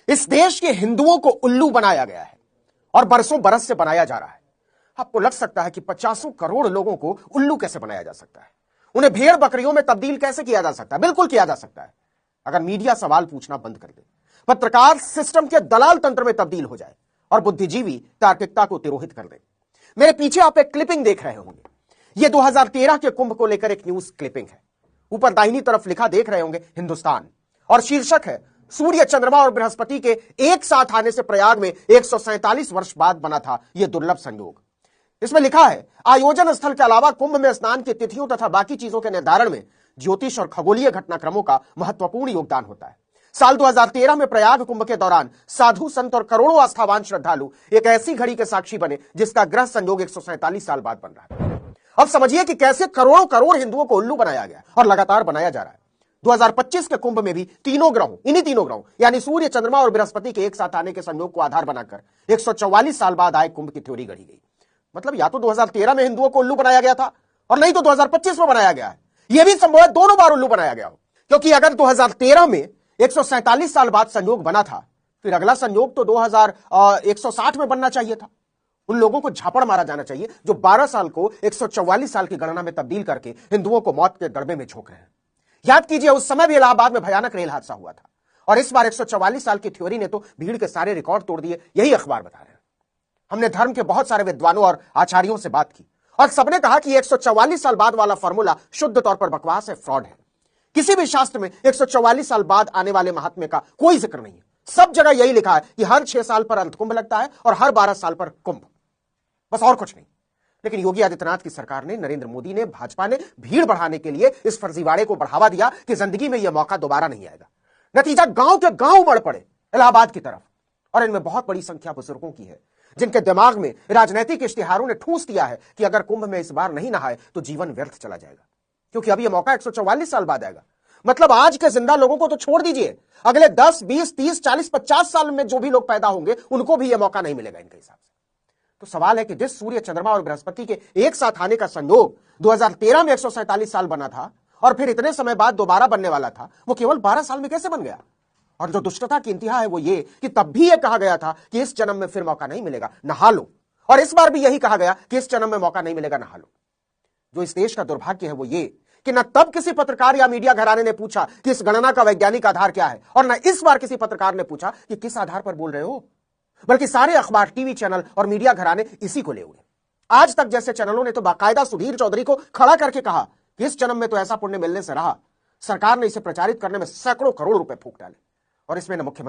इस देश के हिंदुओं को उल्लू बनाया गया है और बरसों बरस से बनाया जा रहा है। आपको लग सकता है कि 50 करोड़ लोगों को उल्लू कैसे बनाया जा सकता है, उन्हें भेड़ बकरियों में तब्दील कैसे किया जा सकता है? बिल्कुल किया जा सकता है, अगर मीडिया सवाल पूछना बंद कर दे, पत्रकार सिस्टम के दलाल तंत्र में तब्दील हो जाए और बुद्धिजीवी तार्किकता को तिरोहित कर दे। मेरे पीछे आप एक क्लिपिंग देख रहे होंगे, यह 2013 के कुंभ को लेकर एक न्यूज क्लिपिंग है। ऊपर दाहिनी तरफ लिखा देख रहे होंगे हिंदुस्तान, और शीर्षक है सूर्य, चंद्रमा और बृहस्पति के एक साथ आने से प्रयाग में 147 वर्ष बाद बना था यह दुर्लभ संयोग। इसमें लिखा है, आयोजन स्थल के अलावा कुंभ में स्नान की तिथियों तथा बाकी चीजों के निर्धारण में ज्योतिष और खगोलीय घटनाक्रमों का महत्वपूर्ण योगदान होता है। साल 2013 में प्रयाग कुंभ के दौरान साधु संत और करोड़ों आस्थावान श्रद्धालु एक ऐसी घड़ी के साक्षी बने जिसका ग्रह संयोग 147 साल बाद बन रहा है। अब समझिए कि कैसे करोड़ों करोड़ हिंदुओं को उल्लू बनाया गया और लगातार बनाया जा रहा है। 2025 के कुंभ में भी तीनों ग्रहों, इन्हीं तीनों ग्रहों यानी सूर्य, चंद्रमा और बृहस्पति के एक साथ आने के संयोग को आधार बनाकर 144 साल बाद आए कुंभ की थ्योरी गढ़ी गई। मतलब या तो 2013 में हिंदुओं को उल्लू बनाया गया था और नहीं तो 2025 में बनाया गया है। यह भी संभव है दोनों बार उल्लू बनाया गया हो, क्योंकि अगर 2013 में 147 साल बाद संयोग बना था, फिर अगला संयोग तो 2160 में बनना चाहिए था। उन लोगों को झापड़ मारा जाना चाहिए जो 12 साल को 144 साल की गणना में तब्दील करके हिंदुओं को मौत के दड़बे में झोंक रहे हैं। याद कीजिए, उस समय भी इलाहाबाद में भयानक रेल हादसा हुआ था और इस बार 144 साल की थ्योरी ने तो भीड़ के सारे रिकॉर्ड तोड़ दिए, यही अखबार बता रहे हैं। हमने धर्म के बहुत सारे विद्वानों और आचार्यों से बात की और सबने कहा कि 144 साल बाद वाला फॉर्मूला शुद्ध तौर पर बकवास है, फ्रॉड है। किसी भी शास्त्र में 144 साल बाद आने वाले महात्म्य का कोई जिक्र नहीं है। सब जगह यही लिखा है कि हर 6 साल पर अंतकुंभ लगता है और हर 12 साल पर कुंभ, बस और कुछ नहीं। लेकिन योगी आदित्यनाथ की सरकार ने, नरेंद्र मोदी ने, भाजपा ने भीड़ बढ़ाने के लिए इस फर्जीवाड़े को बढ़ावा दिया कि जिंदगी में यह मौका दोबारा नहीं आएगा। नतीजा गांव के गांव बढ़ पड़े इलाहाबाद की तरफ, और इनमें बहुत बड़ी संख्या बुजुर्गों की है जिनके दिमाग में राजनीतिक इश्तिहारों ने ठूंस दिया है कि अगर कुंभ में इस बार नहीं नहाए तो जीवन व्यर्थ चला जाएगा, क्योंकि अब यह मौका 144 साल बाद आएगा। मतलब आज के जिंदा लोगों को तो छोड़ दीजिए, अगले 10, 20, 30, 40, 50 साल में जो भी लोग पैदा होंगे उनको भी यह मौका नहीं मिलेगा इनके हिसाब से। तो सवाल है कि जिस सूर्य, चंद्रमा और बृहस्पति के एक साथ आने का संयोग 2013 में 147 साल बना था और फिर इतने समय बाद दोबारा बनने वाला था, वो केवल 12 साल में कैसे बन गया? और जो दुष्टता की इंतहा है वो ये कि तब भी यह कहा गया था कि इस जन्म में फिर मौका नहीं मिलेगा, नहा लो, और इस बार भी यही कहा गया कि इस जन्म में मौका नहीं मिलेगा, नहा लो। जो इस देश का दुर्भाग्य है वो ये कि न तब किसी पत्रकार या मीडिया घराने ने पूछा कि इस गणना का वैज्ञानिक आधार क्या है, और न इस बार किसी पत्रकार ने पूछा कि किस आधार पर बोल रहे हो, बल्कि सारे अखबार, टीवी चैनल और मीडिया घराने इसी को ले हुए। आज तक जैसे चैनलों ने तो बाकायदा सुधीर चौधरी को खड़ा करके कहा कि इस जन्म में तो ऐसा पुण्य मिलने से रहा, सरकार ने इसे प्रचारित करने में सैकड़ों करोड़ रुपए फूंक डाले, और इसमें न मुख्यमंत्री